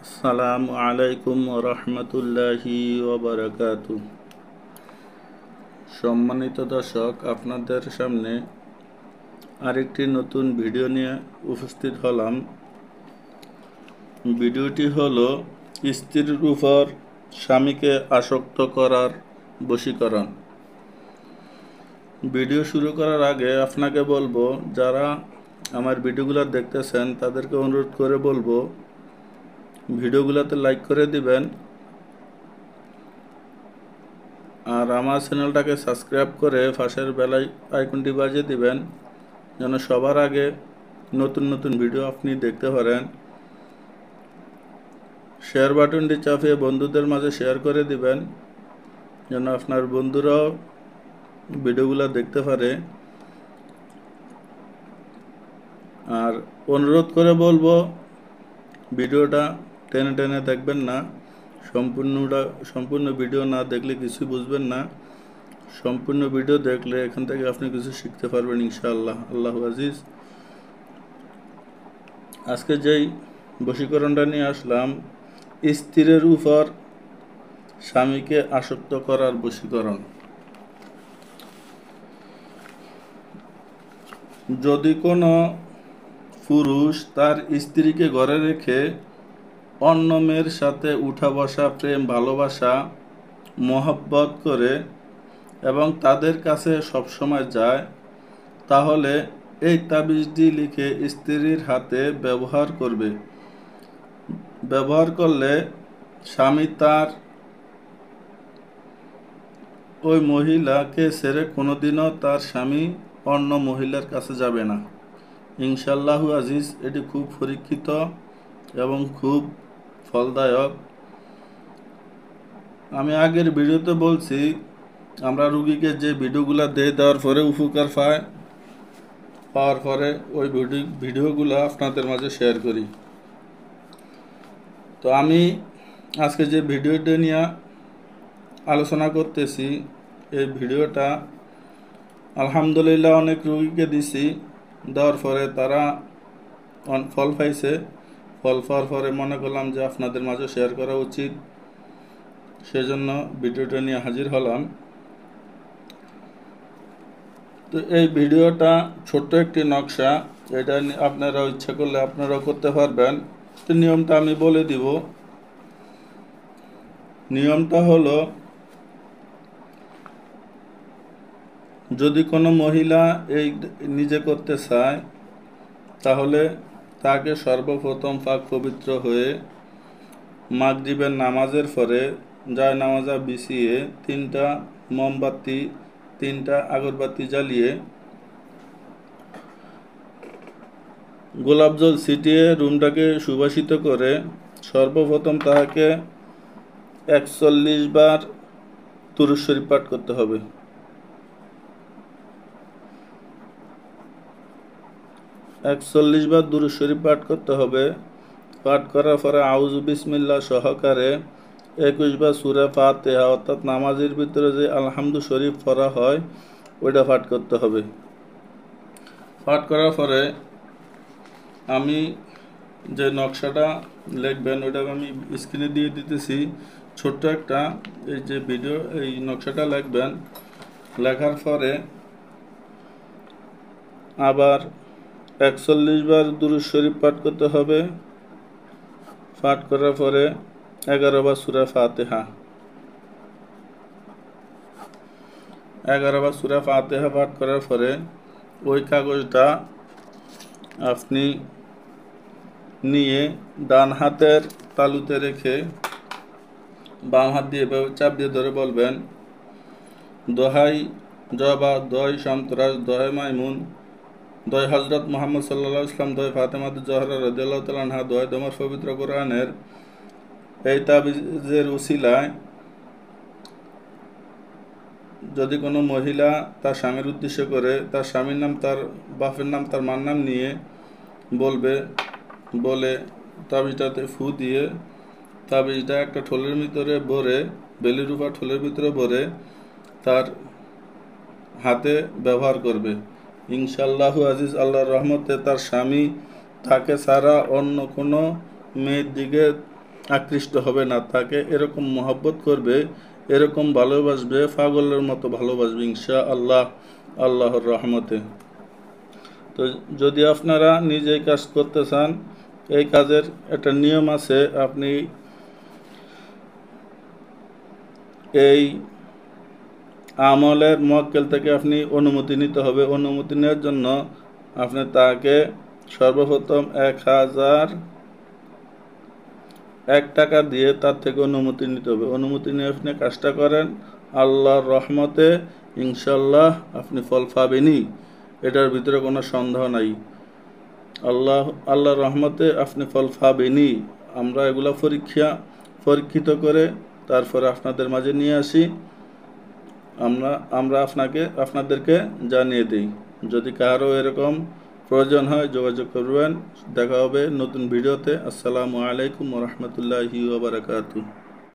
আসসালামু আলাইকুম রহমতুল্লাহি ওবারাকাতু। সম্মানিত দর্শক, আপনাদের সামনে আরেকটি নতুন ভিডিও নিয়ে উপস্থিত হলাম। ভিডিওটি হলো স্ত্রীর উপর স্বামীকে আসক্ত করার বশীকরণ। ভিডিও শুরু করার আগে আপনাকে বলবো, যারা আমার ভিডিওগুলো দেখতেছেন তাদেরকে অনুরোধ করে বলবো ভিডিওগুলোতে লাইক করে দিবেন আর আমার চ্যানেলটাকে সাবস্ক্রাইব করে পাশের বেল আইকনটি বাজিয়ে দিবেন, যেন সবার আগে নতুন নতুন ভিডিও আপনি দেখতে পারেন। শেয়ার বাটনটি চাপিয়ে বন্ধুদের মাঝে শেয়ার করে দিবেন, যেন আপনার বন্ধুরাও ভিডিওগুলো দেখতে পারে। আর অনুরোধ করে বলবো, ভিডিওটা টেনে টেনে দেখবেন না। সম্পূর্ণ ভিডিও না দেখলে কিছু বুঝবেন না। সম্পূর্ণ ভিডিও দেখলে এখান থেকে আপনি কিছু শিখতে পারবেন ইনশাআল্লাহ। আল্লাহু আজিজ। আজকে যেই বশীকরণটা নিয়ে আসলাম, স্ত্রীর উপর স্বামীকে আসক্ত করার বশীকরণ। যদি কোনো পুরুষ তার স্ত্রীকে ঘরে রেখে অন্য মেয়ের সাথে উঠা বসা, প্রেম, ভালোবাসা, মহব্বত করে এবং তাদের কাছে সবসময় যায়, তাহলে এই তাবিজটি লিখে স্ত্রীর হাতে ব্যবহার করবে। ব্যবহার করলে স্বামী তার ওই মহিলাকে ছেড়ে কোনোদিনও তার স্বামী অন্য মহিলার কাছে যাবে না ইনশাআল্লাহু আজিজ। এটি খুব পরীক্ষিত এবং খুব ফলদায়ক। আমি আগের ভিডিওতে বলছি, আমরা রুগীকে যে ভিডিওগুলো দেওয়ার পরে উপকার পাওয়ার পরে ওই ভিডিওগুলো আপনাদের মাঝে শেয়ার করি। তো আমি আজকে যে ভিডিওটা নিয়ে আলোচনা করতেছি, এই ভিডিওটা আলহামদুলিল্লাহ অনেক রুগীকে দিছি, দেওয়ার পরে তারা ফল পাইছে। ফল পাওয়ার পরে মনে করলাম যে আপনাদের মাঝে শেয়ার করা উচিত, সেজন্য ভিডিওটা নিয়ে হাজির হলাম। তো এই ভিডিওটা ছোট্ট একটি নকশা, এটা আপনারা ইচ্ছা করলে আপনারাও করতে পারবেন। তো নিয়মটা আমি বলে দিব। নিয়মটা হলো, যদি কোনো মহিলা এই নিজে করতে চায়, তাহলে তাকে সর্বপ্রথম পাক পবিত্র হয়ে মাগরিবের নামাজের পরে জায়নামাজে বিছিয়ে 3টা মোমবাতি, 3টা আগরবাতি জ্বালিয়ে গোলাপ জল ছিটিয়ে রুমটাকে সুবাসিত করে সর্বপ্রথম তাকে 41 বার দুরূদ শরীফ পাঠ করতে হবে। 41 বার দুরূদ শরীফ পাঠ করতে হবে। পাঠ করার পরে আউযু বিসমিল্লাহ সহকারে 21 বার সূরা ফাতিহা, অর্থাৎ নামাজের ভিতরে যে আলহামদু শরীফ পড়া হয় ওইটা পাঠ করতে হবে। পাঠ করার পরে আমি যে নকশাটা লিখবেন ওইটাকে আমি স্ক্রিনে দিয়ে দিতেছি, ছোট্ট একটা এই যে ভিডিও, এই নকশাটা লিখবেন। লেখার পরে আবার 41 বার দুরূদ শরীফ পাঠ করতে হবে। পাঠ করার পরে 11 বার সূরা ফাতিহা, 11 বার সূরা ফাতিহা পাঠ করার পরে ওই কাগজটা আপনি নিয়ে ডান হাতের তালুতে রেখে বাম হাত দিয়ে চাপ দিয়ে ধরে বলবেন, দোহাই জবা, দোহাই সন্তরাজ, দোহাই মাইমুন, দোহাই হযরত মুহাম্মদ সাল্লাল্লাহু আলাইহি ওয়াসাল্লাম, দোহাই ফাতেমা জোহরা রাদিয়াল্লাহু তাআলা আনহা, দোহাই তোমার পবিত্র কোরআনের। এই তাবিজের উসিলায় যদি কোনো মহিলা তার স্বামীর উদ্দেশ্য করে তার স্বামীর নাম, তার বাপের নাম, তার মার নাম নিয়ে বলে তাবিজটাতে ফু দিয়ে তাবিজটা একটা ঠোলের ভিতরে ভরে, বেলি রূপা ঠোলের ভিতরে ভরে তার হাতে ব্যবহার করবে। ইনশাআল্লাহু আজিজ, আল্লাহর রহমতে তার স্বামী তাকে ছাড়া অন্য কোনো মেয়ের দিকে আকৃষ্ট হবে না, তাকে এরকম মহব্বত করবে, এরকম ভালোবাসবে, পাগলের মতো ভালোবাসবে ইনশাআল্লাহ আল্লাহর রহমতে। তো যদি আপনারা নিজেই কাজ করতে চান, এই কাজের একটা নিয়ম আছে। আপনি এই আমলের মুয়াক্কেল থেকে আপনি অনুমতি নিতে হবে। অনুমতি নেওয়ার জন্য আপনি তাকে সর্বপ্রথম 1001 টাকা দিয়ে তার থেকে অনুমতি নিতে হবে। অনুমতি নিয়ে আপনি কাজটা করেন, আল্লাহর রহমতে ইনশাল্লাহ আপনি ফল পাবেনই, এটার ভিতরে কোনো সন্দেহ নাই। আল্লাহর রহমতে আপনি ফল পাবেনই। আমরা এগুলা পরীক্ষিত করে তারপরে আপনাদের মাঝে নিয়ে আসি, আমরা আপনাদেরকে জানিয়ে দিই। যদি কারো এরকম প্রয়োজন হয় যোগাযোগ করবেন। দেখা হবে নতুন ভিডিওতে। আসসালামু আলাইকুম ওয়া রাহমাতুল্লাহি ওয়া বারাকাতুহু।